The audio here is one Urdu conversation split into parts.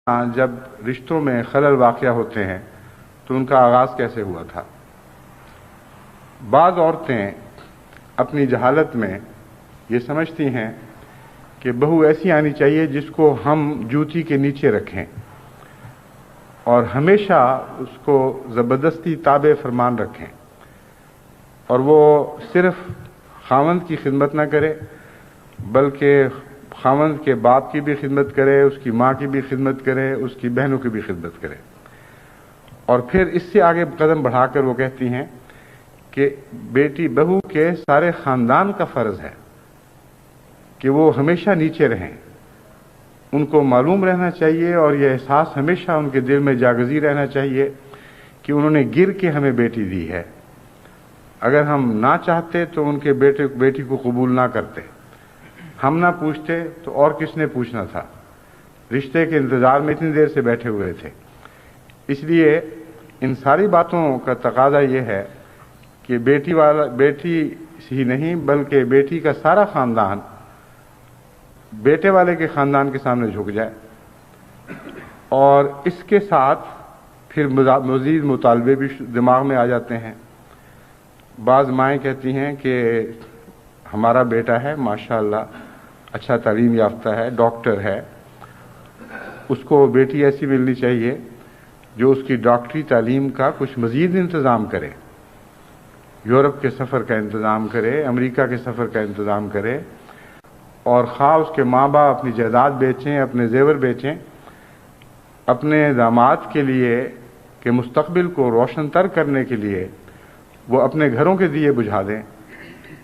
جب رشتوں میں خلل واقع ہوتے ہیں تو ان کا آغاز کیسے ہوا تھا؟ بعض عورتیں اپنی جہالت میں یہ سمجھتی ہیں کہ بہو ایسی آنی چاہیے جس کو ہم جوتی کے نیچے رکھیں اور ہمیشہ اس کو زبردستی تابع فرمان رکھیں، اور وہ صرف خاوند کی خدمت نہ کرے بلکہ خاوند کے باپ کی بھی خدمت کرے، اس کی ماں کی بھی خدمت کرے، اس کی بہنوں کی بھی خدمت کرے، اور پھر اس سے آگے قدم بڑھا کر وہ کہتی ہیں کہ بیٹی بہو کے سارے خاندان کا فرض ہے کہ وہ ہمیشہ نیچے رہیں، ان کو معلوم رہنا چاہیے اور یہ احساس ہمیشہ ان کے دل میں جاگزی رہنا چاہیے کہ انہوں نے گر کے ہمیں بیٹی دی ہے، اگر ہم نہ چاہتے تو ان کے بیٹی کو قبول نہ کرتے، ہم نہ پوچھتے تو اور کس نے پوچھنا تھا، رشتے کے انتظار میں اتنی دیر سے بیٹھے ہوئے تھے۔ اس لیے ان ساری باتوں کا تقاضا یہ ہے کہ بیٹی ہی نہیں بلکہ بیٹی کا سارا خاندان بیٹے والے کے خاندان کے سامنے جھک جائے، اور اس کے ساتھ پھر مزید مطالبے بھی دماغ میں آ جاتے ہیں۔ بعض مائیں کہتی ہیں کہ ہمارا بیٹا ہے ماشاءاللہ اچھا تعلیم یافتہ ہے، ڈاکٹر ہے، اس کو بیٹی ایسی ملنی چاہیے جو اس کی ڈاکٹری تعلیم کا کچھ مزید انتظام کرے، یورپ کے سفر کا انتظام کرے، امریکہ کے سفر کا انتظام کرے، اور خواہ اس کے ماں باپ اپنی جائیداد بیچیں، اپنے زیور بیچیں، اپنے داماد کے لیے کہ مستقبل کو روشن تر کرنے کے لیے وہ اپنے گھروں کے دیے بجھا دیں،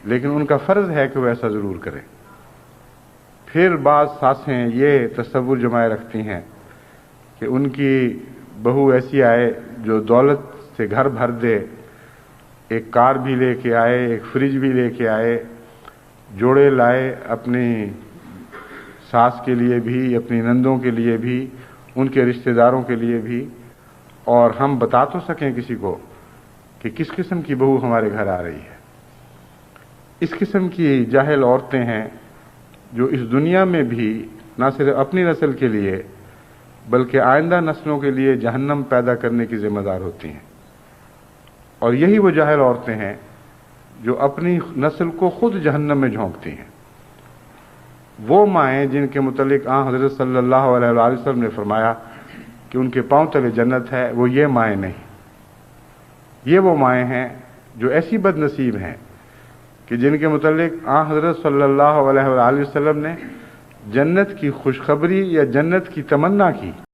لیکن ان کا فرض ہے کہ وہ ایسا ضرور کریں۔ پھر بعض ساسیں یہ تصور جمائے رکھتی ہیں کہ ان کی بہو ایسی آئے جو دولت سے گھر بھر دے، ایک کار بھی لے کے آئے، ایک فریج بھی لے کے آئے، جوڑے لائے اپنی ساس کے لیے بھی، اپنی نندوں کے لیے بھی، ان کے رشتہ داروں کے لیے بھی، اور ہم بتا تو سکیں کسی کو کہ کس قسم کی بہو ہمارے گھر آ رہی ہے۔ اس قسم کی جاہل عورتیں ہیں جو اس دنیا میں بھی نہ صرف اپنی نسل کے لیے بلکہ آئندہ نسلوں کے لیے جہنم پیدا کرنے کی ذمہ دار ہوتی ہیں، اور یہی وہ جاہل عورتیں ہیں جو اپنی نسل کو خود جہنم میں جھونکتی ہیں۔ وہ مائیں جن کے متعلق حضرت صلی اللہ علیہ وآلہ وسلم نے فرمایا کہ ان کے پاؤں تلے جنت ہے، وہ یہ مائیں نہیں، یہ وہ مائیں ہیں جو ایسی بد نصیب ہیں کہ جن کے متعلق حضرت صلی اللہ علیہ وآلہ وسلم نے جنت کی خوشخبری یا جنت کی تمنا کی۔